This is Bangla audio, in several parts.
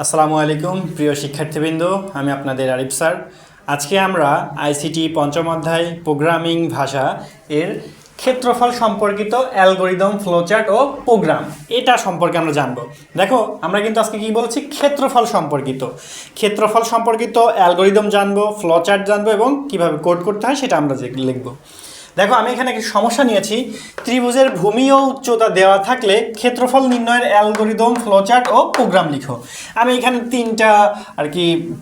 আসসালামু আলাইকুম প্রিয় শিক্ষার্থীবৃন্দ, আমি আপনাদের আরিফ স্যার। আজকে আমরা আইসিটি পঞ্চম অধ্যায় প্রোগ্রামিং ভাষা এর ক্ষেত্রফল সম্পর্কিত অ্যালগরিদম, ফ্লোচার্ট ও প্রোগ্রাম এটা সম্পর্কে আমরা জানব। দেখো, আমরা কিন্তু আজকে কি বলছি, ক্ষেত্রফল সম্পর্কিত অ্যালগরিদম জানবো, ফ্লোচার্ট জানবো এবং কিভাবে কোড করতে হয় সেটা আমরা লিখব। দেখো, আমি এখানে একটি সমস্যা নিয়েছি। ত্রিভুজের ভূমি ও উচ্চতা দেওয়া থাকলে ক্ষেত্রফল নির্ণয়ের অ্যালগরিদম, ফ্লোচার্ট ও প্রোগ্রাম লিখো। আমি এখানে তিনটা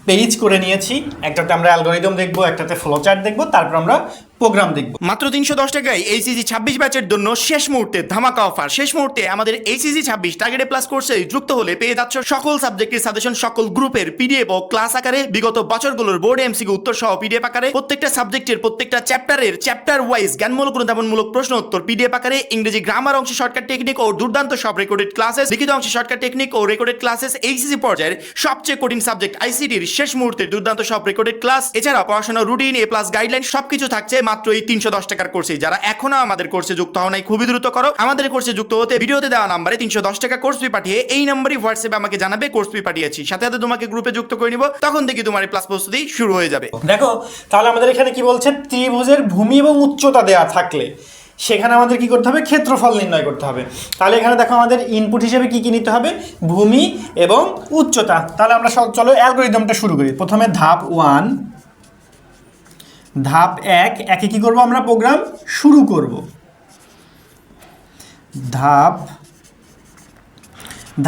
পেজ করে নিয়েছি। একটাতে আমরা অ্যালগরিদম দেখব, একটাতে ফ্লোচার্ট দেখব, তারপর আমরা প্রোগ্রাম দেখব। মাত্র 310 টাকায় এইচএসসি 26 ব্যাচের জন্য শেষ মুহূর্তে ধামাকা অফার। শেষ মুহূর্তে আমাদের এইচএসসি 26 টার্গেট প্লাস কোর্সে যুক্ত হলে পেয়ে যাচ্ছ সকল সাবজেক্টের সাজেশন, সকল গ্রুপের পিডিএফ ও ক্লাস আকারে, বিগত বছরগুলোর বোর্ড এমসিকিউ উত্তর সহ পিডিএফ আকারে, প্রত্যেকটা সাবজেক্টের প্রত্যেকটা চ্যাপ্টার ওয়াইজ জ্ঞানমূলক অনুধাবনমূলক প্রশ্ন উত্তর পিডিএফ আকারে, ইংরেজি গ্রামার অংশে শর্টকাট টেকনিক ও দুর্দান্ত সব রেকর্ডেড ক্লাসেস, লিখিত অংশে শর্টকাট টেকনিক ও রেকর্ডেড ক্লাসেস, এইচএসসি পর্যায়ের সবচেয়ে কঠিন সাবজেক্ট আইসিটির শেষ মুহূর্তে দুর্দান্ত সব রেকর্ডেড ক্লাস, এছাড়া পড়াশোনার রুটিন, এ প্লাস গাইডলাইন সবকিছু থাকছে মাত্র এই 310 টাকার কোর্সে। যারা এখনো আমাদের কোর্সে যুক্ত হও নাই, খুবই দ্রুত করো। আমাদের কোর্সে যুক্ত হতে ভিডিওতে দেওয়া নাম্বারে 310 টাকা কোর্স ফি পাঠিয়ে এই নাম্বারই হোয়াটসঅ্যাপে আমাকে জানাবে কোর্স ফি পাঠিয়েছি, সাথে সাথে তোমাকে গ্রুপে যুক্ত করে নিব। তখন থেকে তোমার ক্লাস প্রস্তুতি শুরু হয়ে যাবে। দেখো, তাহলে আমাদের এখানে কি বলছে, ত্রিভুজের ভূমি এবং উচ্চতা দেওয়া থাকলে সেখানে আমাদের কি করতে হবে, ক্ষেত্রফল নির্ণয় করতে হবে। তাহলে এখানে দেখো, আমাদের ইনপুট হিসেবে কি কি নিতে হবে, ভূমি এবং উচ্চতা। তাহলে আমরা চলো অ্যালগরিদমটা শুরু করি। প্রথমে ধাপ 1, ধাপ 1 একে কি করব, আমরা প্রোগ্রাম শুরু করব। ধাপ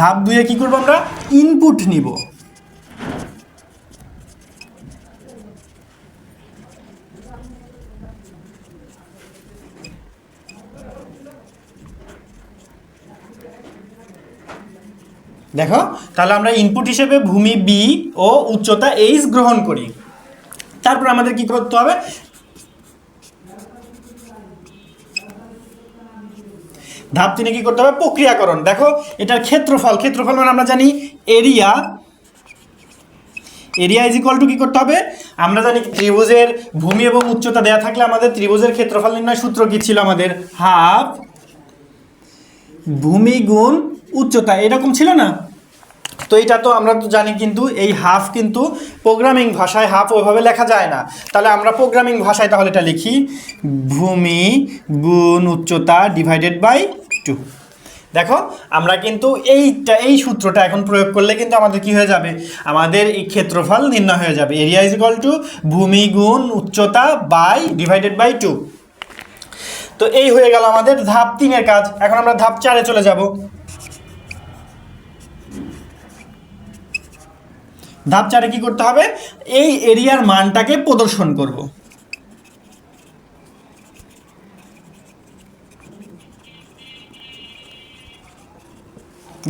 2 এ কি করব, আমরা ইনপুট নিব। দেখো, তাহলে আমরা ইনপুট হিসেবে ভূমি বি ও উচ্চতা এইচ গ্রহণ করি। তারপর আমাদের কি করতে হবে, ধাপ 3 কি করতে হবে, প্রক্রিয়াকরণ। দেখো, এটার ক্ষেত্রফল মানে আমরা জানি এরিয়া ইজ ইকুয়াল টু কি করতে হবে, আমরা জানি ত্রিভুজের ভূমি এবং উচ্চতা দেওয়া থাকলে আমাদের ত্রিভুজের ক্ষেত্রফল নির্ণয় সূত্র কি ছিল, আমাদের হাফ ভূমি গুণ উচ্চতা, এরকম ছিল না? তো এটা তো আমরা তো জানি, কিন্তু এই হাফ কিন্তু প্রোগ্রামিং ভাষায় হাফ ওইভাবে লেখা যায় না। তাহলে আমরা প্রোগ্রামিং ভাষায় তাহলে এটা লিখি, ভূমি গুণ উচ্চতা ডিভাইডেড বাই 2। দেখো, আমরা কিন্তু এই সূত্রটা এখন প্রয়োগ করলে কিন্তু আমাদের কি হয়ে যাবে, আমাদের এই ক্ষেত্রফল নির্ণয় হয়ে যাবে। এরিয়া ইজ ইকুয়াল টু ভূমি গুণ উচ্চতা বাই ডিভাইডেড বাই 2। তো এই হয়ে গেল আমাদের ধাপ 3 এর কাজ। এখন আমরা ধাপ 4 এ চলে যাব। ধাপ 4 এ কি করতে হবে, এই এরিয়ার মানটাকে প্রদর্শন করব।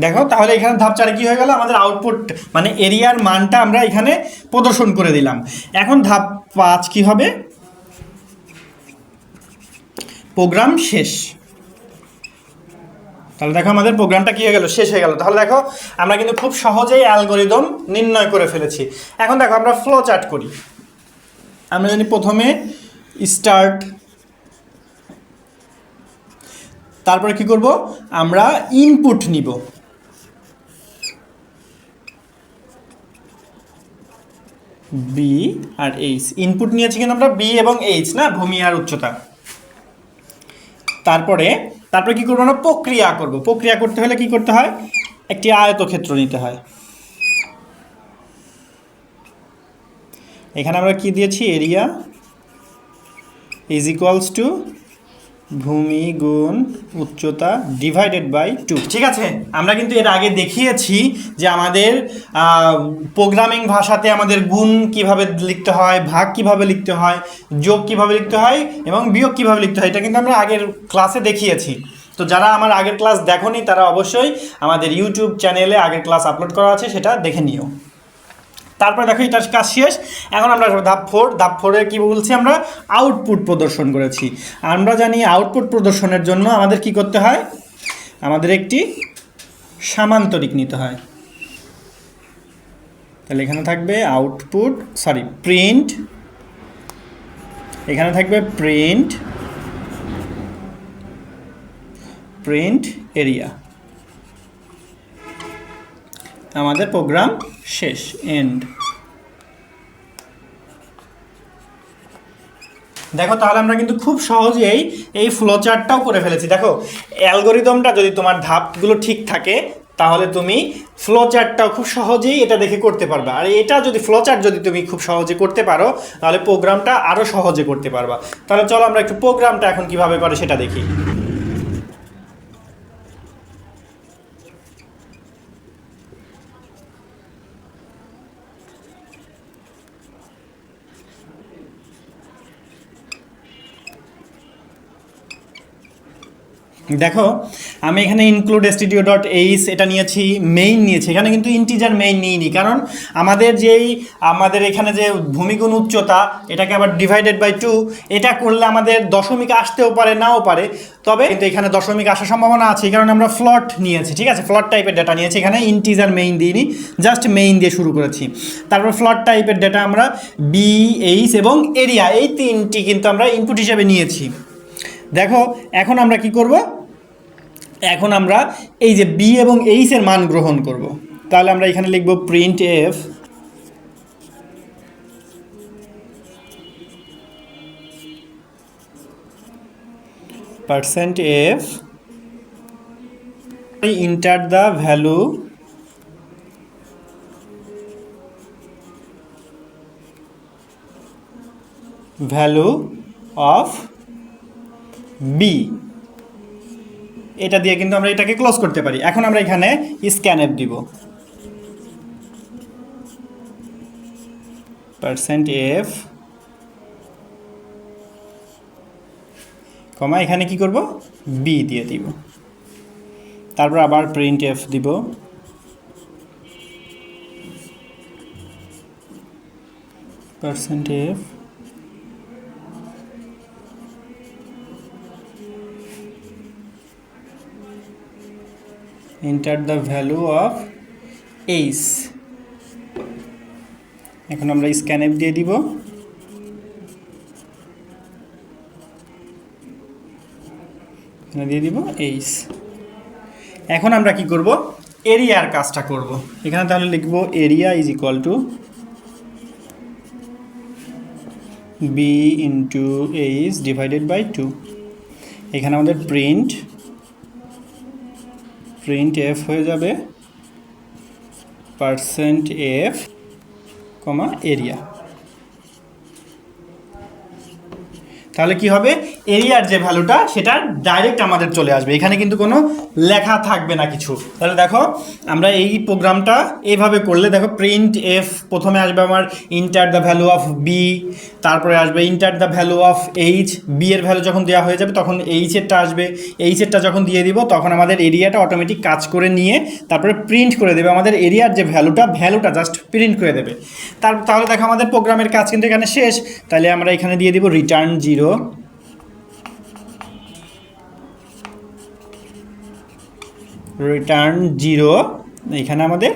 দেখো, তাহলে এখানে ধাপ 4 এ কি হয়ে গেল, আমাদের আউটপুট মানে এরিয়ার মানটা আমরা এখানে প্রদর্শন করে দিলাম। এখন ধাপ 5 কি হবে, প্রোগ্রাম শেষ। তাহলে দেখো, আমাদের প্রোগ্রামটা কি হয়ে গেল, শেষ হয়ে গেল। তাহলে দেখো, আমরা কিন্তু খুব সহজেই অ্যালগরিদম নির্ণয় করে ফেলেছি। এখন দেখো, আমরা ফ্লো চার্ট করি। আমরা জানি প্রথমে স্টার্ট, তারপরে কি করব, আমরা ইনপুট নিব। বি আর এইচ, ইনপুট নিয়েছি কিন্তু আমরা বি এবং এইচ না, ভূমি আর উচ্চতা। তারপরে কি করবো, আমরা প্রক্রিয়া করব। প্রক্রিয়া করতে হলে কি করতে হয়, একটি আয়তক্ষেত্র নিতে হয়। এখানে আমরা কি দিয়েছি, এরিয়া ইজ ইকুয়ালস টু ভূমি গুণ উচ্চতা ডিভাইডেড বাই 2। ঠিক আছে, আমরা কিন্তু এর আগে দেখিয়েছি যে আমাদের প্রোগ্রামিং ভাষাতে আমাদের গুণ কিভাবে লিখতে হয়, ভাগ কিভাবে লিখতে হয়, যোগ কিভাবে লিখতে হয় এবং বিয়োগ কিভাবে লিখতে হয়। এটা কিন্তু আমরা আগের ক্লাসে দেখিয়েছি। তো যারা আমার আগের ক্লাস দেখোনি তারা অবশ্যই আমাদের ইউটিউব চ্যানেলে আগের ক্লাস আপলোড করা আছে, সেটা দেখে নিও। তারপরে দেখো, এটার কাজ শেষ। এখন আমরা ধাপ 4 এ কি বলছি, আমরা আউটপুট প্রদর্শন করেছি। আমরা জানি আউটপুট প্রদর্শনের জন্য আমাদের কি করতে হয়, আমাদের একটি সামান্তরিক নিতে হয়। তাহলে এখানে থাকবে প্রিন্ট, এখানে থাকবে প্রিন্ট এরিয়া। আমাদের প্রোগ্রাম শেষ, এন্ড। দেখো তাহলে আমরা কিন্তু খুব সহজেই এই ফ্লো চার্টটাও করে ফেলেছি। দেখো অ্যালগোরিদমটা যদি তোমার ধাপগুলো ঠিক থাকে তাহলে তুমি ফ্লো চার্টটাও খুব সহজেই এটা দেখে করতে পারবে। আর এটা যদি ফ্লো চার্ট যদি তুমি খুব সহজে করতে পারো তাহলে প্রোগ্রামটা আরও সহজে করতে পারবা। তাহলে চলো আমরা একটু প্রোগ্রামটা এখন কিভাবে করে সেটা দেখি। দেখো আমি এখানে ইনক্লুড stdio.h এটা নিয়েছি, মেইন নিয়েছি। এখানে কিন্তু ইন্টিজার মেইন নিইনি, কারণ আমাদের এখানে যে ভূমিগুণ উচ্চতা এটাকে আবার ডিভাইডেড বাই 2 এটা করলে আমাদের দশমিক আসতেও পারে নাও পারে, তবে কিন্তু এখানে দশমিক আসার সম্ভাবনা আছে। এই কারণে আমরা ফ্লট নিয়েছি, ঠিক আছে, ফ্লট টাইপের ডেটা নিয়েছি। এখানে ইন্টিজার মেইন দিইনি, জাস্ট মেইন দিয়ে শুরু করেছি। তারপর ফ্লট টাইপের ডেটা আমরা বি, এইচ এবং এরিয়া এই তিনটি কিন্তু আমরা ইনপুট হিসেবে নিয়েছি। দেখো এখন আমরা কি করব, এখন আমরা এই যে বি এবং এইচ এর মান গ্রহণ করব। তাহলে আমরা এখানে লিখব print F %f enter the value of b। এটা দিয়ে কিন্তু আমরা এটাকে ক্লোজ করতে পারি। এখন আমরা এখানে স্ক্যানএফ দিব, %f কমা এখানে কি করব, b দিয়ে দিব। তারপর আবার প্রিন্ট এফ দিব, %f enter the value of h। এখন আমরা স্ক্যানএফ দিয়ে দিব, এখানে দিয়ে দিব h। এখন আমরা কি করব, এরিয়ার কাজটা করব। এখানে তাহলে লিখব area is equal to b into h divided by 2। এখানে আমাদের প্রিন্ট f হয়ে যাবে %f কমা এরিয়া। তাহলে কি হবে, এরিয়ার যে ভ্যালুটা সেটা ডাইরেক্ট আমাদের চলে আসবে, এখানে কিন্তু কোনো লেখা থাকবে না কিছু। তাহলে দেখো আমরা এই প্রোগ্রামটা এইভাবে করলে, দেখো প্রিন্ট এফ প্রথমে আসবে আমার enter the value of B, তারপরে আসবে enter the value of H. B এর ভ্যালু যখন দেওয়া হয়ে যাবে তখন এইচেরটা আসবে, এইচেরটা যখন দিয়ে দিব তখন আমাদের এরিয়াটা অটোমেটিক কাজ করে নিয়ে তারপরে প্রিন্ট করে দেবে আমাদের এরিয়ার যে ভ্যালুটা জাস্ট প্রিন্ট করে দেবে। তাহলে দেখো আমাদের প্রোগ্রামের কাজ কিন্তু এখানে শেষ। তাহলে আমরা এখানে দিয়ে দিব রিটার্ন 0, এখানে আমাদের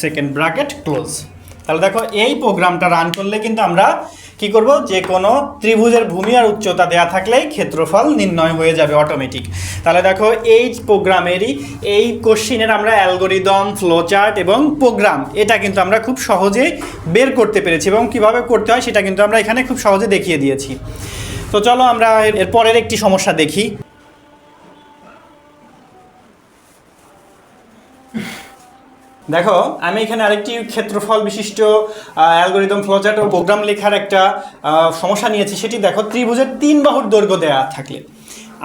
সেকেন্ড ব্র্যাকেট ক্লোজ। তাহলে দেখো এই প্রোগ্রামটা রান করলে কিন্তু আমরা কি করব, যে কোনো ত্রিভুজের ভূমি আর উচ্চতা দেয়া থাকলেই ক্ষেত্রফল নির্ণয় হয়ে যাবে অটোমেটিক। তাহলে দেখো এই প্রোগ্রামেরই এই কোশ্চিনের আমরা অ্যালগোরিদম, ফ্লোচার্ট এবং প্রোগ্রাম এটা কিন্তু আমরা খুব সহজেই বের করতে পেরেছি এবং কিভাবে করতে হয় সেটা কিন্তু আমরা এখানে খুব সহজে দেখিয়ে দিয়েছি। তো চলো আমরা এর পরের একটি সমস্যা দেখি। দেখো আমি এখানে আরেকটি ক্ষেত্রফল বিশিষ্ট অ্যালগোরিদম, ফ্লোচার্ট ও প্রোগ্রাম লেখার একটা সমস্যা নিয়েছি। সেটি দেখো, ত্রিভুজের 3 বাহুর দৈর্ঘ্য দেয়া থাকলে,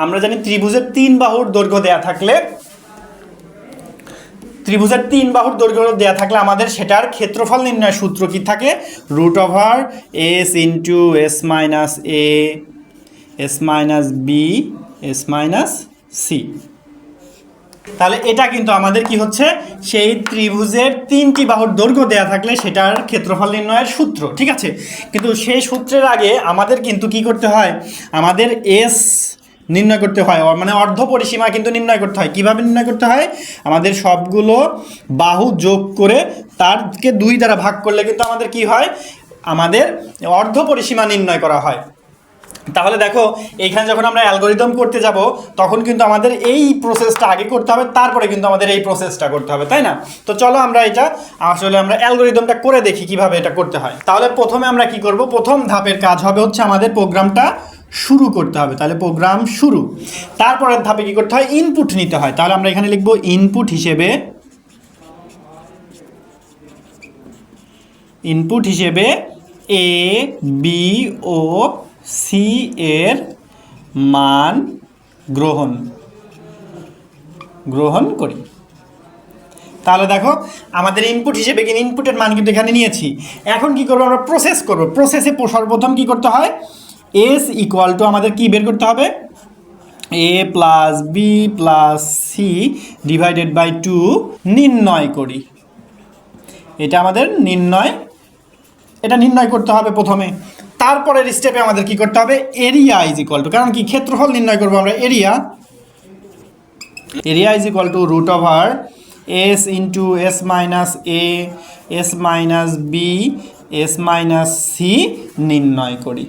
আমরা জানি ত্রিভুজের 3 বাহুর দৈর্ঘ্য দেয়া থাকলে আমাদের সেটার ক্ষেত্রফল নির্ণয়ের সূত্র কি থাকে, √s into s minus a s minus b s minus c। তাহলে এটা কিন্তু আমাদের কি হচ্ছে, সেই ত্রিভুজের 3টি বাহুর দৈর্ঘ্য দেয়া থাকলে সেটার ক্ষেত্রফল নির্ণয়ের সূত্র, ঠিক আছে। কিন্তু সেই সূত্রের আগে আমাদের কিন্তু কি করতে হয়, আমাদের এস নির্ণয় করতে হয়, মানে অর্ধ পরিসীমা কিন্তু নির্ণয় করতে হয়। কিভাবে নির্ণয় করতে হয়, আমাদের সবগুলো বাহু যোগ করে তারকে 2 দ্বারা ভাগ করলে কিন্তু আমাদের কি হয়, আমাদের অর্ধ পরিসীমা নির্ণয় করা হয়। তাহলে দেখো এইখানে যখন আমরা অ্যালগরিদম করতে যাব তখন কিন্তু আমাদের এই প্রসেসটা আগে করতে হবে, তারপরে কিন্তু আমাদের এই প্রসেসটা করতে হবে, তাই না? তো চলো আমরা আমরা অ্যালগরিদমটা করে দেখি কিভাবে এটা করতে হয়। তাহলে প্রথমে আমরা কি করব, প্রথম ধাপের কাজ হবে হচ্ছে আমাদের প্রোগ্রামটা শুরু করতে হবে। তাহলে প্রোগ্রাম শুরু, তারপরের ধাপে কি করতে হয়, ইনপুট নিতে হয়। তাহলে আমরা এখানে লিখব ইনপুট হিসেবে এ বি ও সি এর মান গ্রহণ করি। তাহলে দেখো আমাদের ইনপুট হিসেবে ইনপুটের মান কিন্তু এখানে নিয়েছি। এখন কি করবো, আমরা প্রসেস করব। প্রসেসে সর্বপ্রথম কি করতে হয়, এস ইকুয়াল টু আমাদের কি বের করতে হবে, A plus B plus C divided by 2 নির্ণয় করি। এটা আমাদের নির্ণয় করতে হবে প্রথমে। তারপরের স্টেপে আমাদের কি করতে হবে, এরিয়া ইজ ইকুয়াল টু, কারণ কি ক্ষেত্রফল নির্ণয় করবো আমরা, area is equal to root over S into S minus A S minus B S minus C নির্ণয় করি।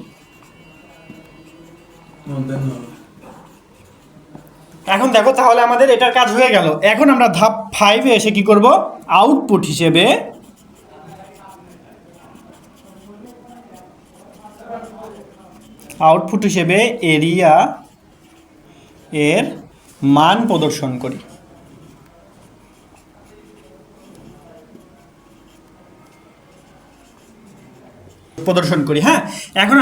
এখন দেখো তাহলে আমাদের এটার কাজ হয়ে গেল। এখন আমরা ধাপ 5-এ এসে কি করব, আউটপুট হিসেবে এরিয়া এর মান প্রদর্শন করি। হ্যাঁ, এখন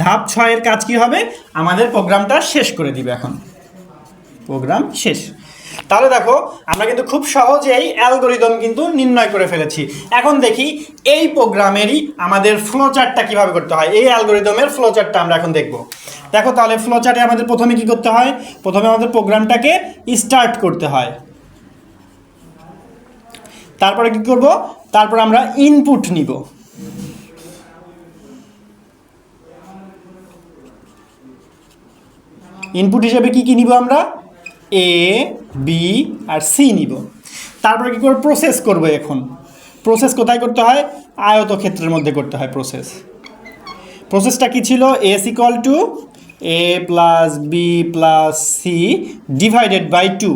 ধাপ 6-এর কাজ কি হবে, আমাদের প্রোগ্রামটা শেষ করে দিবে। এখন প্রোগ্রাম শেষ। তাহলে দেখো আমরা কিন্তু খুব সহজেই অ্যালগরিদম কিন্তু নির্ণয় করে ফেলেছি। এখন দেখি এই প্রোগ্রামেরই আমাদের ফ্লোচার্টটা কিভাবে করতে হয়। এই অ্যালগরিদমের ফ্লোচার্টটা আমরা এখন দেখব। দেখো তাহলে ফ্লোচার্টে আমাদের প্রথমে কি করতে হয়, প্রথমে আমাদের প্রোগ্রামটাকে স্টার্ট করতে হয়। তারপরে কি করব, তারপর আমরা ইনপুট নিব। ইনপুট হিসেবে কি নিব আমরা, এ বি আর সি নিব। তারপরে কি করব, প্রসেস করব। এখন প্রসেস কোথায় করতে হয়, আয়তক্ষেত্রের মধ্যে করতে হয় প্রসেসটা কি ছিল, S equal to A plus B plus C divided by 2।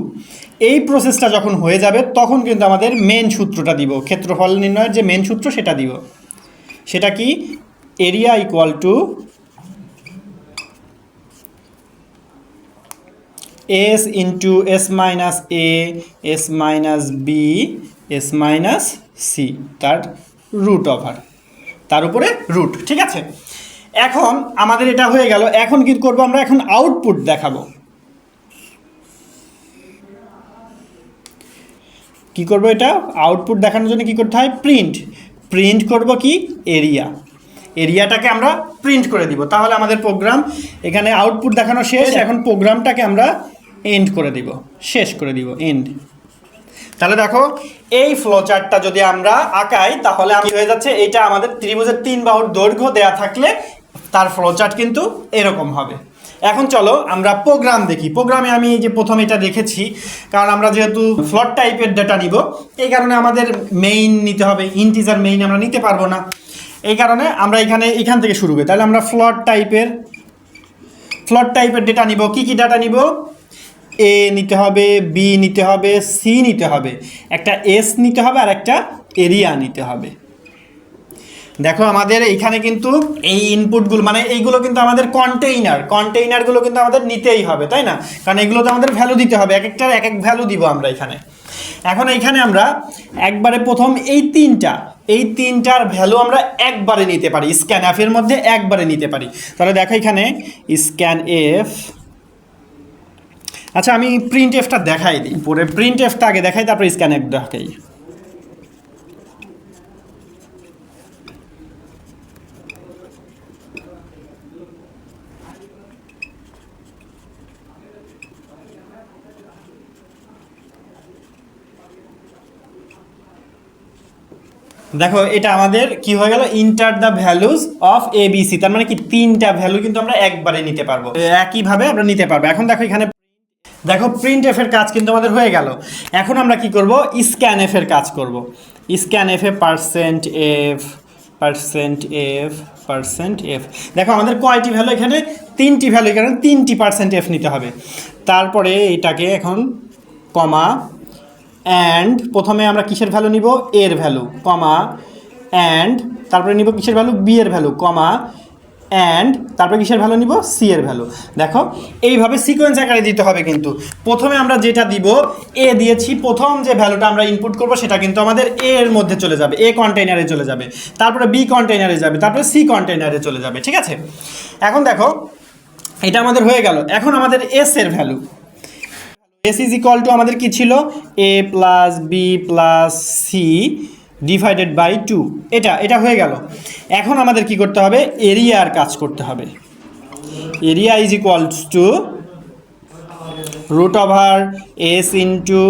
এই প্রসেসটা যখন হয়ে যাবে তখন কিন্তু আমাদের মেন সূত্রটা দিব, ক্ষেত্রফল নির্ণয়ের যে মেন সূত্র সেটা দিব। সেটা কি, area equal to S into S minus A S minus B S minus C তার রুট ওভার, তার উপরে রুট। ঠিক আছে, এখন আমাদের এটা হয়ে গেল। এখন কি করবো, আমরা এখন আউটপুট দেখাবো। কি করব, এটা আউটপুট দেখানোর জন্য কি করতে হয়, প্রিন্ট করব কি, এরিয়াটাকে আমরা প্রিন্ট করে দিব। তাহলে আমাদের প্রোগ্রাম এখানে আউটপুট দেখানো শেষ। এখন প্রোগ্রামটাকে আমরা এন্ড করে দিব, শেষ করে দিব, এন্ড। তাহলে দেখো এই ফ্লোচার্টটা যদি আমরা আঁকাই তাহলে কি হয়ে যাচ্ছে, এটা আমাদের ত্রিভুজের 3 বাহুর দৈর্ঘ্য দেয়া থাকলে তার ফ্লোচার্ট কিন্তু এরকম হবে। এখন চলো আমরা প্রোগ্রাম দেখি। প্রোগ্রামে আমি এই যে প্রথমে এটা রেখেছি, কারণ আমরা যেহেতু ফ্লোট টাইপের ডেটা নিব, এই কারণে আমাদের মেইন নিতে হবে, ইন্টিজার মেইন আমরা নিতে পারবো না। এই কারণে আমরা এখান থেকে শুরু করি। তাহলে আমরা ফ্লোট টাইপের ডেটা নিব। কি ডাটা নিব, এ নিতে হবে, বি নিতে হবে, সি নিতে হবে, একটা এস নিতে হবে আর একটা এরিয়া নিতে হবে। দেখো আমাদের এইখানে কিন্তু এই ইনপুটগুলো মানে এইগুলো কিন্তু আমাদের কন্টেইনারগুলো কিন্তু আমাদের নিতেই হবে, তাই না? কারণ এগুলো তো আমাদের ভ্যালু দিতে হবে, এক একটার এক এক ভ্যালু দিব আমরা এখানে। এখন এইখানে আমরা একবারে প্রথম এই তিনটার ভ্যালু আমরা একবারে নিতে পারি, স্ক্যান এফের মধ্যে একবারে নিতে পারি। তাহলে দেখো এখানে স্ক্যান এফ, আচ্ছা আমি প্রিন্ট এফটা দেখাই দিই, পরে প্রিন্ট এফটা আগে দেখাই তারপরে স্ক্যান এফ দেখাই। দেখো এটা আমাদের কি হয়ে গেল, enter the values of A B C. তার মানে কি তিনটা ভ্যালু কিন্তু আমরা একবারে নিতে পারবো, একইভাবে আমরা নিতে পারবো। এখন দেখো প্রিন্ট এফ এর কাজ কিন্তু আমাদের হয়ে গেল। এখন আমরা কি করব, স্ক্যান এফ এর কাজ করব। স্ক্যান এফ এ %f %f দেখো আমাদের কয়টি ভ্যালু এখানে, 3টি ভ্যালু, এখানে 3টি %f নিতে হবে। তারপরে এটাকে এখন কমা অ্যান্ড প্রথমে আমরা কিসের ভ্যালু নিব, এর ভ্যালু, কমা অ্যান্ড তারপরে নিব কিসের ভ্যালু, বি এর ভ্যালু, কমা অ্যান্ড তারপরে কিসের ভ্যালু নিব, সি এর ভ্যালু। দেখো এইভাবে সিকোয়েন্স আকারে দিতে হবে, কিন্তু প্রথমে আমরা যেটা দিব এ দিয়েছি, প্রথম যে ভ্যালুটা আমরা ইনপুট করব সেটা কিন্তু আমাদের এ এর মধ্যে চলে যাবে, এ কন্টেইনারে চলে যাবে, তারপরে বি কন্টেইনারে যাবে, তারপরে সি কন্টেইনারে চলে যাবে, ঠিক আছে। এখন দেখো এটা আমাদের হয়ে গেল। এখন আমাদের এস এর value, S is equal to আমাদের কি ছিল, a plus B plus C divided by 2, এটা হয়ে গেল। এখন আমাদের কি করতে হবে, এরিয়ার কাজ করতে হবে। Area is equals to root over S into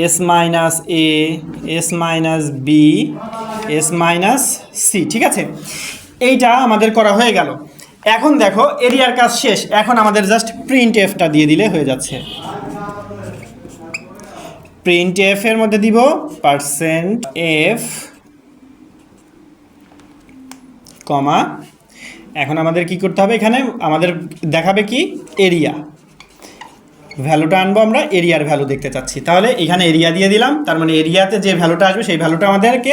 S minus A, S minus B, S minus C, ঠিক আছে। এইটা আমাদের করা হয়ে গেল। এখন দেখো এরিয়ার কাজ শেষ, এখন আমাদের জাস্ট প্রিন্ট এফটা দিয়ে দিলে হয়ে যাচ্ছে। প্রিন্ট এফ এর মধ্যে দিব %f, কমা এখন আমাদের কি করতে হবে, এখানে আমাদের দেখাবে কি, এরিয়া, ভ্যালুটা আনবো আমরা, এরিয়ার ভ্যালু দেখতে চাচ্ছি, তাহলে এখানে এরিয়া দিয়ে দিলাম। তার মানে এরিয়াতে যে ভ্যালুটা আসবে সেই ভ্যালুটা আমাদেরকে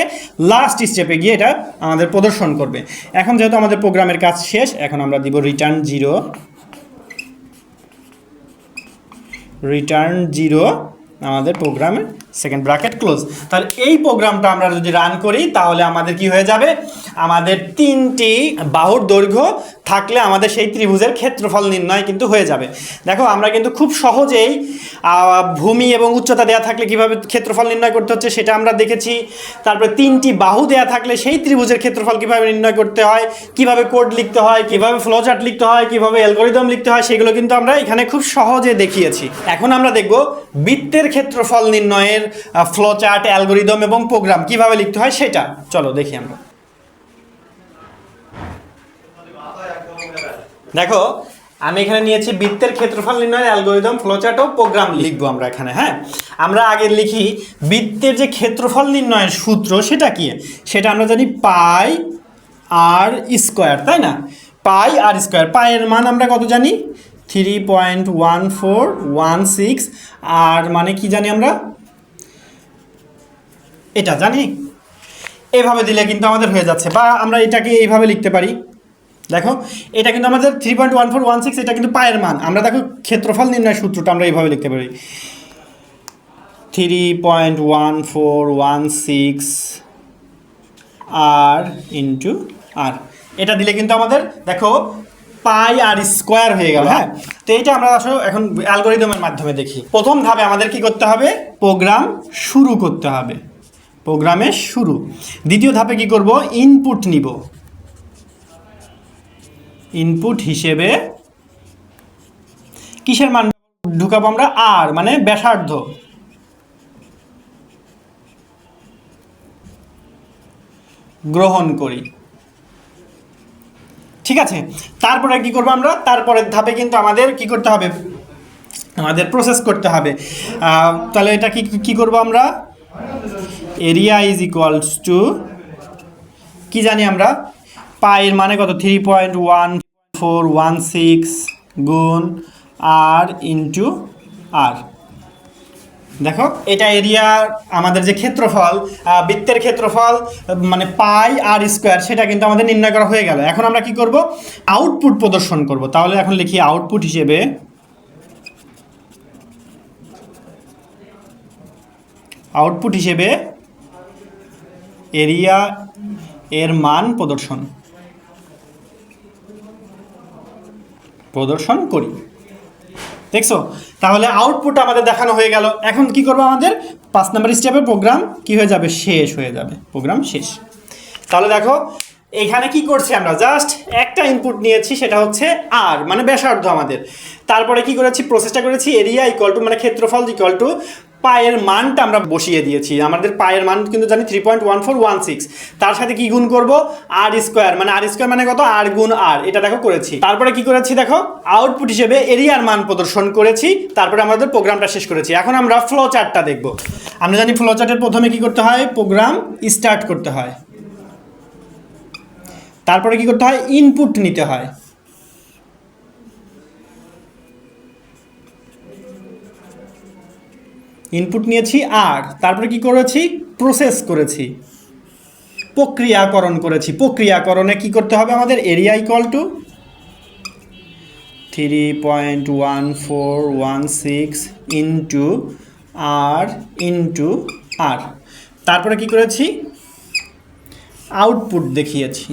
লাস্ট স্টেপে গিয়ে এটা আমাদের প্রদর্শন করবে। এখন যেহেতু আমাদের প্রোগ্রামের কাজ শেষ, এখন আমরা দিব রিটার্ন 0 আমাদের প্রোগ্রামের সেকেন্ড ব্র্যাকেট ক্লোজ। তাহলে এই প্রোগ্রামটা আমরা যদি রান করি তাহলে আমাদের কি হয়ে যাবে, আমাদের 3টি বাহুর দৈর্ঘ্য থাকলে আমাদের সেই ত্রিভুজের ক্ষেত্রফল নির্ণয় কিন্তু হয়ে যাবে। দেখো আমরা কিন্তু খুব সহজেই ভূমি এবং উচ্চতা দেওয়া থাকলে কিভাবে ক্ষেত্রফল নির্ণয় করতে হচ্ছে সেটা আমরা দেখেছি। তারপরে 3টি বাহু দেওয়া থাকলে সেই ত্রিভুজের ক্ষেত্রফল কিভাবে নির্ণয় করতে হয়, কিভাবে কোড লিখতে হয়, কিভাবে ফ্লোচার্ট লিখতে হয়, কিভাবে অ্যালগরিদম লিখতে হয়, সেগুলো কিন্তু আমরা এখানে খুব সহজে দেখিয়েছি। এখন আমরা দেখব বৃত্তের ক্ষেত্রফল নির্ণয়ের ফ্লোচার্ট, অ্যালগরিদম এবং প্রোগ্রাম কিভাবে লিখতে হয় সেটা চলো দেখি আমরা। দেখো আমি এখানে নিয়েছি বৃত্তের ক্ষেত্রফল নির্ণয়ের অ্যালগরিদম, ফ্লোচার্ট ও প্রোগ্রাম লিখবো আমরা এখানে। হ্যাঁ, আমরা আগে লিখি বৃত্তের যে ক্ষেত্রফল নির্ণয়ের সূত্র সেটা কি, সেটা আমরা জানি পাই আর স্কোয়ার, তাই না, পাই আর স্কোয়ার। পায়ের মান আমরা কত জানি, 3.1416, আর মানে কি জানি আমরা, এটা জানি। এভাবে দিলে কিন্তু আমাদের হয়ে যাচ্ছে, বা আমরা এটাকে এইভাবে লিখতে পারি। দেখো এটা কিন্তু আমাদের 3.1416, এটা কিন্তু পায়ের মান। আমরা দেখো ক্ষেত্রফল নির্ণয়ের সূত্রটা আমরা এইভাবে লিখতে পারি, 3.1416 আর ইন্টু আর। এটা দিলে কিন্তু আমাদের দেখো পাই আর স্কোয়ার হয়ে গেল। হ্যাঁ, তো এইটা আমরা আসলে এখন অ্যালগরিদমের মাধ্যমে দেখি। প্রথম ধাপে আমাদের কি করতে হবে, প্রোগ্রাম শুরু করতে হবে, প্রোগ্রামের শুরু। দ্বিতীয় ধাপে কি করব, ইনপুট নিব, ইনপুট হিসেবে কিসের মান ঢুকাবো আমরা, আর মানে ব্যাসার্ধ, গ্রহণ করি, ঠিক আছে। তারপরে কি করবো আমরা, তারপরের ধাপে কিন্তু আমাদের কি করতে হবে, আমাদের প্রসেস করতে হবে। তাহলে এটা কি করবো আমরা, এরিয়া ইজ ইকুয়ালস টু কি জানি আমরা, পায়ের মানে কত, 3.1416 গুণ আর ইন্টু আর। দেখো এটা এরিয়া, আমাদের যে ক্ষেত্রফল, বৃত্তের ক্ষেত্রফল মানে পাই আর স্কোয়ার, সেটা কিন্তু আমাদের নির্ণয় করা হয়ে গেল। এখন আমরা কি করব, আউটপুট প্রদর্শন করব। তাহলে এখন লিখি আউটপুট হিসেবে এরিয়া এর মান প্রদর্শন করি। দেখছো, তাহলে আউটপুট আমাদের দেখানো হয়ে গেল। এখন কি করবো, আমাদের 5 নম্বর স্টেপে প্রোগ্রাম কি হয়ে যাবে, শেষ হয়ে যাবে, প্রোগ্রাম শেষ। তাহলে দেখো এখানে কি করছি, আমরা জাস্ট একটা ইনপুট নিয়েছি, সেটা হচ্ছে আর মানে ব্যাসার্ধ আমাদের। তারপরে কি করেছি, প্রসেসটা করেছি এরিয়া ইকুয়াল টু মানে ক্ষেত্রফল ইকুয়াল টু পায়ের মানটা আমরা বসিয়ে দিয়েছি। আমাদের পায়ের মান কিন্তু জানি 3.1416, তার সাথে কি গুণ করব, আর স্কোয়ার মানে কত, আর গুণ আর, এটা দেখো করেছি। তারপরে কি করেছি, দেখো আউটপুট হিসেবে এরিয়ার মান প্রদর্শন করেছি। তারপরে আমাদের প্রোগ্রামটা শেষ করেছি। এখন আমরা ফ্লো চার্টটা দেখব। আমরা জানি ফ্লো চার্টের প্রথমে কি করতে হয়, প্রোগ্রাম স্টার্ট করতে হয়। তারপরে কি করতে হয়, ইনপুট নিতে হয়। ইনপুট নিয়েছি, আর তারপরে কি করেছি, প্রসেস করেছি, প্রক্রিয়াকরণ করেছি। প্রক্রিয়াকরণে কি করতে হবে আমাদের, area equal to 3.1416 into R into R. তারপরে কি করেছি, আউটপুট দেখিয়েছি।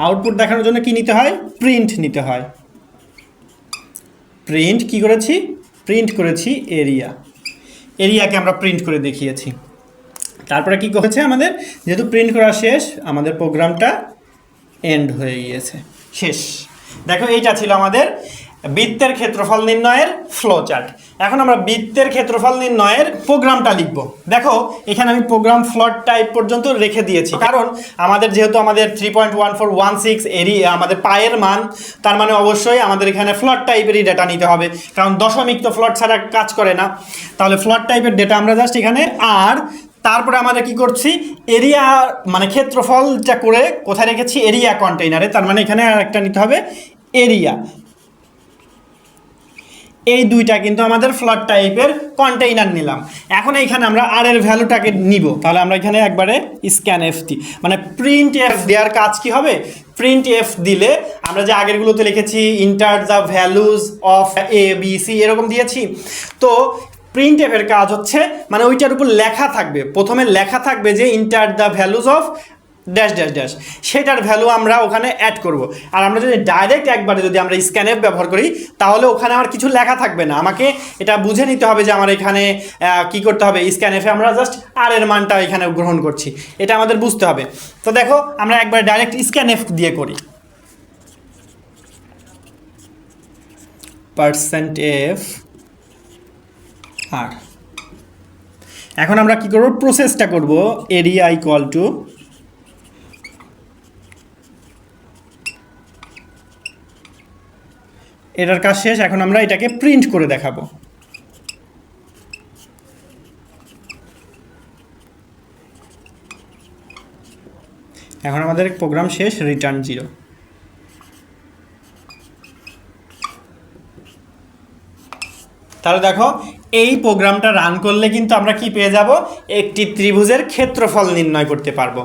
আউটপুট দেখানোর জন্য কি নিতে হয়, প্রিন্ট নিতে হয়। প্রিন্ট কি করেছি, প্রিন্ট করেছি এরিয়া। এরিয়াকে আমরা প্রিন্ট করে দেখিয়েছি। তারপরে কি করেছে আমাদের, যেহেতু প্রিন্ট করা শেষ, আমাদের প্রোগ্রামটা এন্ড হয়ে গিয়েছে, শেষ। দেখো এইটা ছিল আমাদের বৃত্তের ক্ষেত্রফল নির্ণয়ের ফ্লো চার্ট। এখন আমরা বৃত্তের ক্ষেত্রফল নির্ণয়ের প্রোগ্রামটা লিখব। দেখো এখানে আমি প্রোগ্রাম ফ্লোট টাইপ পর্যন্ত রেখে দিয়েছি, কারণ আমাদের যেহেতু আমাদের 3.1416 এরিয়া আমাদের পায়ের মান, তার মানে অবশ্যই আমাদের এখানে ফ্লোট টাইপেরই ডেটা নিতে হবে, কারণ দশমিক তো ফ্লোট ছাড়া কাজ করে না। তাহলে ফ্লোট টাইপের ডেটা আমরা জাস্ট এখানে, আর তারপরে আমাদের কি করছি, এরিয়া মানে ক্ষেত্রফলটা করে কোথায় রেখেছি, এরিয়া কন্টেইনারে। তার মানে এখানে আর একটা নিতে হবে এরিয়া। এই দুইটা কিন্তু আমাদের ফ্লোট টাইপের কন্টেইনার নিলাম। এখন এইখানে আমরা আর এর ভ্যালুটাকে নিব। তাহলে আমরা এখানে একবারে স্ক্যান এফ টি মানে প্রিন্ট এফ দেওয়ার কাজ কি হবে, প্রিন্ট এফ দিলে আমরা যে আগেরগুলোতে লিখেছি enter the values of A B C এরকম দিয়েছি, তো প্রিন্ট এফের কাজ হচ্ছে মানে ওইটার উপর লেখা থাকবে, প্রথমে লেখা থাকবে যে inter the values of dash dash dash, সেটার ভ্যালু আমরা ওখানে অ্যাড করব। আর আমরা যদি ডাইরেক্ট একবারে যদি আমরা স্ক্যানএফ ব্যবহার করি, তাহলে ওখানে আমার কিছু লেখা থাকবে না। আমাকে এটা বুঝে নিতে হবে যে আমার এখানে কি করতে হবে, স্ক্যানএফে আমরা জাস্ট আর এর মানটা এখানে গ্রহণ করছি, এটা আমাদের বুঝতে হবে। তো দেখো আমরা একবার ডাইরেক্ট স্ক্যানএফ দিয়ে করি, %f আর। এখন আমরা কি করব, প্রসেসটা করব, এরিয়া ইকুয়াল টু এটার কাজ শেষ। এখন আমরা এটাকে প্রিন্ট করে দেখাবো। এখন আমাদের প্রোগ্রাম শেষ, রিটার্ন 0। তাহলে দেখো এই প্রোগ্রামটা রান করলে কিন্তু আমরা কি পেয়ে যাব, একটি ত্রিভুজের ক্ষেত্রফল নির্ণয় করতে পারবো।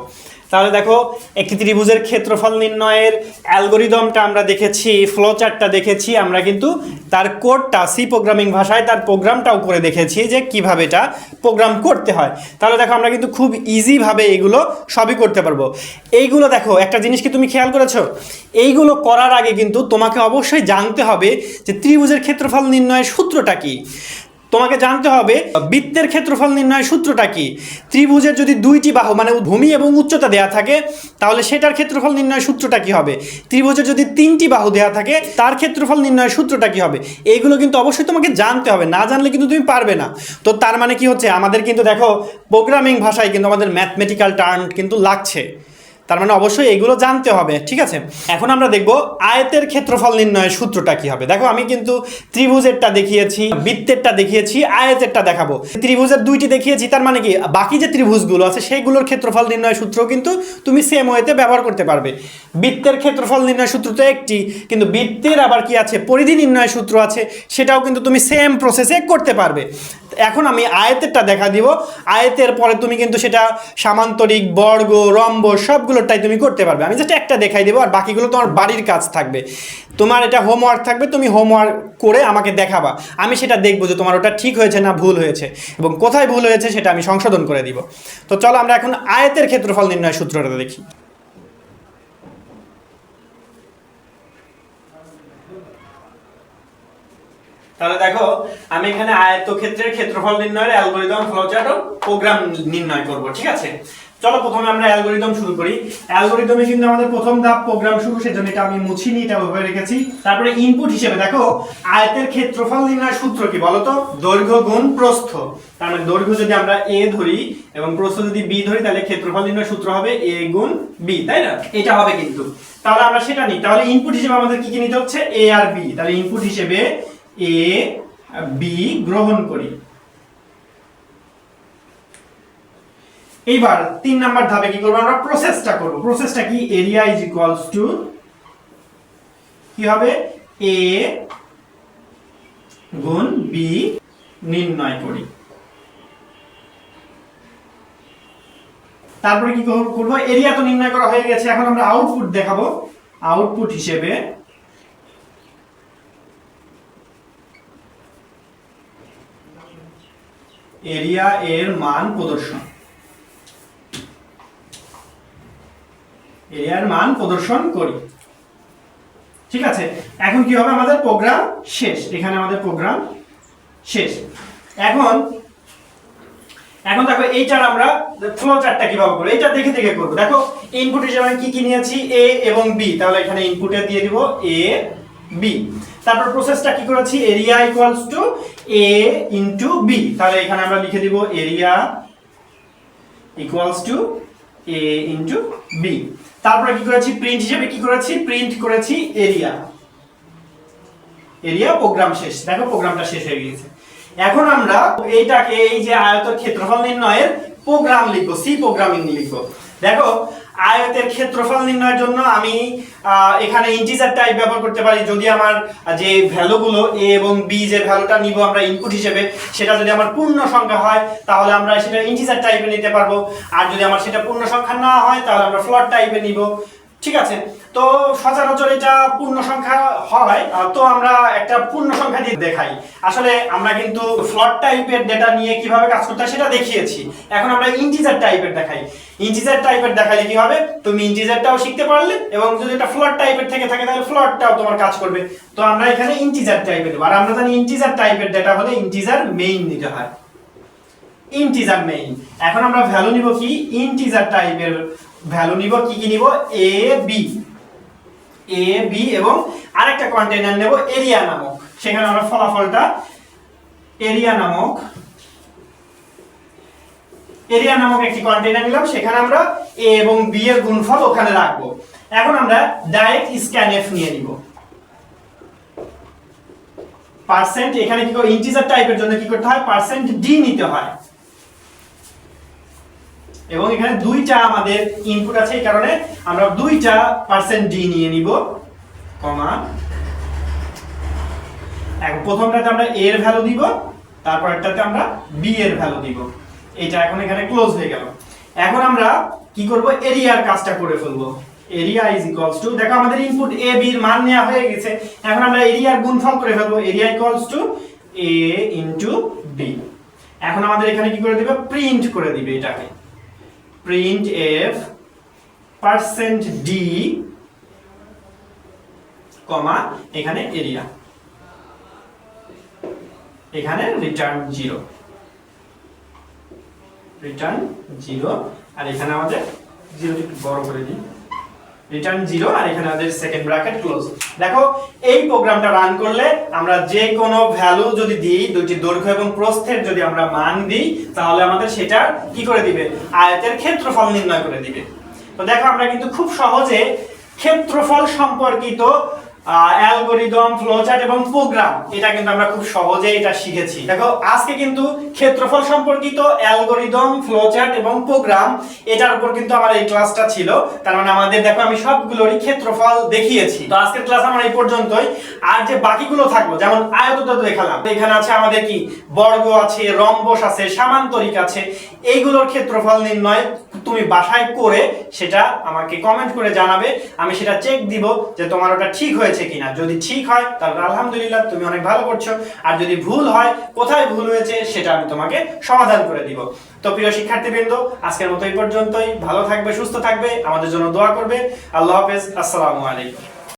তাহলে দেখো একটি ত্রিভুজের ক্ষেত্রফল নির্ণয়ের অ্যালগোরিদমটা আমরা দেখেছি, ফ্লো চার্টটা দেখেছি, আমরা কিন্তু তার কোডটা সি প্রোগ্রামিং ভাষায় তার প্রোগ্রামটাও করে দেখেছি যে কিভাবে এটা প্রোগ্রাম করতে হয়। তাহলে দেখো আমরা কিন্তু খুব ইজিভাবে এইগুলো সবই করতে পারবো। এইগুলো দেখো একটা জিনিস কি তুমি খেয়াল করেছো, এইগুলো করার আগে কিন্তু তোমাকে অবশ্যই জানতে হবে যে ত্রিভুজের ক্ষেত্রফল নির্ণয়ের সূত্রটা কি। তোমাকে জানতে হবে বৃত্তের ক্ষেত্রফল নির্ণয়ের সূত্রটা কি। ত্রিভুজের যদি দুইটি বাহু মানে ভূমি এবং উচ্চতা দেয়া থাকে, তাহলে সেটার ক্ষেত্রফল নির্ণয়ের সূত্রটা কি হবে। ত্রিভুজের যদি তিনটি বাহু দেয়া থাকে, তার ক্ষেত্রফল নির্ণয়ের সূত্রটা কি হবে। এইগুলো কিন্তু অবশ্যই তোমাকে জানতে হবে, না জানলে কিন্তু তুমি পারবে না। তো তার মানে কি হচ্ছে, আমাদের কিন্তু দেখো প্রোগ্রামিং ভাষায় কিন্তু আমাদের ম্যাথমেটিক্যাল টার্ম কিন্তু লাগছে, তার মানে অবশ্যই এগুলো জানতে হবে, ঠিক আছে। এখন আমরা দেখব আয়তের ক্ষেত্রফল নির্ণয়ের সূত্রটা কি হবে। দেখো আমি কিন্তু ত্রিভুজেরটা দেখিয়েছি, বৃত্তেরটা দেখিয়েছি, আয়তেরটা দেখাবো। ত্রিভুজের দুইটি দেখিয়েছি, তার মানে কি বাকি যে ত্রিভুজগুলো আছে সেইগুলোর ক্ষেত্রফল নির্ণয়ের সূত্র কিন্তু তুমি সেম ওয়েতে ব্যবহার করতে পারবে। বৃত্তের ক্ষেত্রফল নির্ণয়ের সূত্র তো একটি, কিন্তু বৃত্তের আবার কি আছে, পরিধি নির্ণয়ের সূত্র আছে, সেটাও কিন্তু তুমি সেম প্রসেসে করতে পারবে। এখন আমি আয়তেরটা দেখা দিব, আয়তের পরে তুমি কিন্তু সেটা সামান্তরিক, বর্গ, রম্ব সবগুলোটাই তুমি করতে পারবে। আমি জাস্ট একটা দেখাই দেবো, আর বাকিগুলো তোমার বাড়ির কাজ থাকবে, তোমার এটা হোমওয়ার্ক থাকবে, তুমি হোমওয়ার্ক করে আমাকে দেখাবা, আমি সেটা দেখবো যে তোমার ওটা ঠিক হয়েছে না ভুল হয়েছে, এবং কোথায় ভুল হয়েছে সেটা আমি সংশোধন করে দিব। তো চলো আমরা এখন আয়তের ক্ষেত্রফল নির্ণয়ের সূত্রটা দেখি। তাহলে দেখো আমি এখানে আয়তক্ষেত্রের ক্ষেত্রফল নির্ণয়ের অ্যালগরিদম ফ্লোচার্ট ও প্রোগ্রাম নির্ণয় করব, ঠিক আছে। চলো প্রথমে আমরা অ্যালগরিদম শুরু করি। অ্যালগরিদমে কিন্তু আমাদের প্রথম ধাপ প্রোগ্রাম শুরু, সেজন্য এটা আমি মুছিনি, এটা ওভাবে রেখেছি। তারপরে ইনপুট হিসেবে দেখো আয়তের ক্ষেত্রফল নির্ণয়ের সূত্র কি বলো তো, দৈর্ঘ্য গুণ প্রস্থ। তার মানে দৈর্ঘ্য যদি আমরা a ধরি এবং প্রস্থ যদি b ধরি, তাহলে ক্ষেত্রফল নির্ণয়ের সূত্র হবে a গুণ b, তাই না, এটা হবে কিন্তু। তাহলে আমরা সেটা নিই। তাহলে ইনপুট হিসেবে আমাদের কি কি নিতে হচ্ছে, a আর b। তাহলে ইনপুট হিসেবে a b গ্রহণ করি। এইবার 3 নাম্বার ধাপে কি করব আমরা প্রসেসটা করব। প্রসেসটা কি এরিয়া ইজ ইকুয়ালস টু কি হবে a গুণ b নির্ণয় করি। তারপরে কি করব এরিয়া তো নির্ণয় করা হয়ে গেছে, এখন আমরা আউটপুট দেখাবো। আউটপুট হিসেবে এরিয়া এর মান প্রদর্শন, এরিয়ার মান প্রদর্শন করি। ঠিক আছে, এখন কি হবে আমাদের প্রোগ্রাম শেষ, এখানে আমাদের প্রোগ্রাম শেষ। এখন দেখো এইটার আমরা ফ্লো চার্টটা কিভাবে করব এটা দেখে দেখে করব। দেখো ইনপুট হিসেবে আমি কি নিয়েছি a এবং b, তাহলে এখানে ইনপুটে দিয়ে দিব a b। তারপর প্রসেসটা কি করেছি area equals to a into b, তাহলে এখানে আমরা লিখে দিব area equals to a into b। তারপরে কি করেছি প্রিন্ট হিসেবে কি করেছি প্রিন্ট করেছি এরিয়া, এরিয়া প্রোগ্রাম শেষ। দেখো প্রোগ্রামটা শেষ হয়ে গিয়েছে। এখন আমরা এইটাকে এই যে আয়তের ক্ষেত্রফল নির্ণয়ের প্রোগ্রাম লিখবো, সি প্রোগ্রামিং লিখবো। দেখো আয়তের ক্ষেত্রফল নির্ণয়ের জন্য আমি এখানে ইন্টিজার টাইপ ব্যবহার করতে পারি। যদি আমার যে ভ্যালুগুলো a এবং b যে ভ্যালুটা নিব আমরা ইনপুট হিসেবে, সেটা যদি আমার পূর্ণ সংখ্যা হয় তাহলে আমরা সেটা ইন্টিজার টাইপে নিতে পারবো, আর যদি আমার সেটা পূর্ণ সংখ্যা না হয় তাহলে আমরা ফ্লোট টাইপে নিব। ঠিক আছে, তো সচরাচর এটা পূর্ণ সংখ্যা হয়, তো আমরা একটা পূর্ণ সংখ্যা দিয়ে দেখাই। আসলে আমরা কিন্তু ফ্লোট টাইপের ডেটা নিয়ে কিভাবে কাজ করতে হয় সেটা দেখিয়েছি, এখন আমরা ইন্টিজার টাইপের দেখাই। ইন্টিজার টাইপের দেখালে কি হবে তুমি ইন্টিজারটাও শিখতে পারলে, এবং যদি এটা ফ্লোট টাইপের থেকে থাকে তাহলে ফ্লোটটাও তোমার কাজ করবে। তো আমরা এখানে ইন্টিজার টাইপের দেব, আর আমরা জানি ইন্টিজার টাইপের ডেটা হলে ইন্টিজার মেইন নিতে হয়, ইন্টিজার মেইন। এখন আমরা ভ্যালু নিব কি ইন্টিজার টাইপের ভ্যালু নিব, কি নিব a b এবং আরেকটা কন্টেইনার নেব এরিয়া নামক, সেখানে আমরা ফলাফলটা এরিয়া নামক একটি কন্টেইনার নিলাম, সেখানে আমরা a এবং b এর গুণফল ওখানে রাখবো। এখন আমরা ডাইরেক্ট স্ক্যানএফ নিয়ে নিব পার্সেন্ট, এখানে কি করে ইন্টিজার টাইপের জন্য কি করতে হয় পার্সেন্ট ডি নিতে হয়, এবং এখানে দুইটা আমাদের ইনপুট আছে এই কারণে আমরা দুইটা পার্সেন্ট ডি নিয়ে নিব কমা। এখন প্রথমটাতে আমরা a এর ভ্যালু দিব, তারপরটাতে আমরা b এর ভ্যালু দিব। এটা এখন এখানে ক্লোজ হয়ে গেল। এখন আমরা কি করব এরিয়ার কাজটা করে ফেলবো। এরিয়া ইজ ইকুয়ালস টু, দেখো আমাদের ইনপুট a b এর মান নেওয়া হয়ে গেছে, এখন আমরা এরিয়ার গুণফল করে ফেলবো। Area equals to a into b। এখন আমাদের এখানে কি করে দিবে প্রিন্ট করে দিবে এটাকে, প্রিন্ট এফ পার্সেন্ট ডি কমা এখানে এরিয়া, এখানে রিটার্ন 0, রিটার্ন 0, আর এখানে আমাদের 0 একটু বড় করে দিই, রিটার্ন 0, আর এখানে আমাদের সেকেন্ড ব্র্যাকেট ক্লোজ। দেখো এই প্রোগ্রামটা রান করলে আমরা যে কোনো ভ্যালু যদি দিই, দুটি দৈর্ঘ্য এবং প্রস্থের যদি আমরা মান দিই, তাহলে আমাদের সেটা কি করে দিবে আয়তের ক্ষেত্রফল নির্ণয় করে দিবে। তো দেখো আমরা কিন্তু খুব সহজে ক্ষেত্রফল সম্পর্কিত অ্যালগরিদম, ফ্লোচার্ট এবং প্রোগ্রাম এটা কিন্তু আমরা খুব সহজে এটা শিখেছি। দেখো আজকে কিন্তু ক্ষেত্রফল সম্পর্কিত অ্যালগরিদম, ফ্লোচার্ট এবং প্রোগ্রাম এটার উপর কিন্তু আমার এই ক্লাসটা ছিল। তার মানে আমাদের দেখো আমি সবগুলোরই ক্ষেত্রফল দেখিয়েছি। তো আজকের ক্লাস আমার এই পর্যন্তই। আর যে বাকিগুলো থাকলো, যেমন আয়তটা দেখালাম, এখানে আছে আমাদের কি বর্গ আছে, রম্বস আছে, সামান্তরিক আছে, এইগুলোর ক্ষেত্রফল নির্ণয় তুমি বাসায় করে সেটা আমাকে কমেন্ট করে জানাবে, আমি সেটা চেক দিব যে তোমার ওটা ঠিক হয়েছে কিনা। যদি ঠিক হয় তাহলে আলহামদুলিল্লাহ, তুমি অনেক ভালো করছো, আর যদি ভুল হয়, কোথায় ভুল হয়েছে সেটা আমি তোমাকে সমাধান করে দিব। তো প্রিয় শিক্ষার্থীবৃন্দ, আজকের মতো এই পর্যন্তই। ভালো থাকবে, সুস্থ থাকবে, আমাদের জন্য দোয়া করবে। আল্লাহ হাফেজ, আসসালামু আলাইকুম।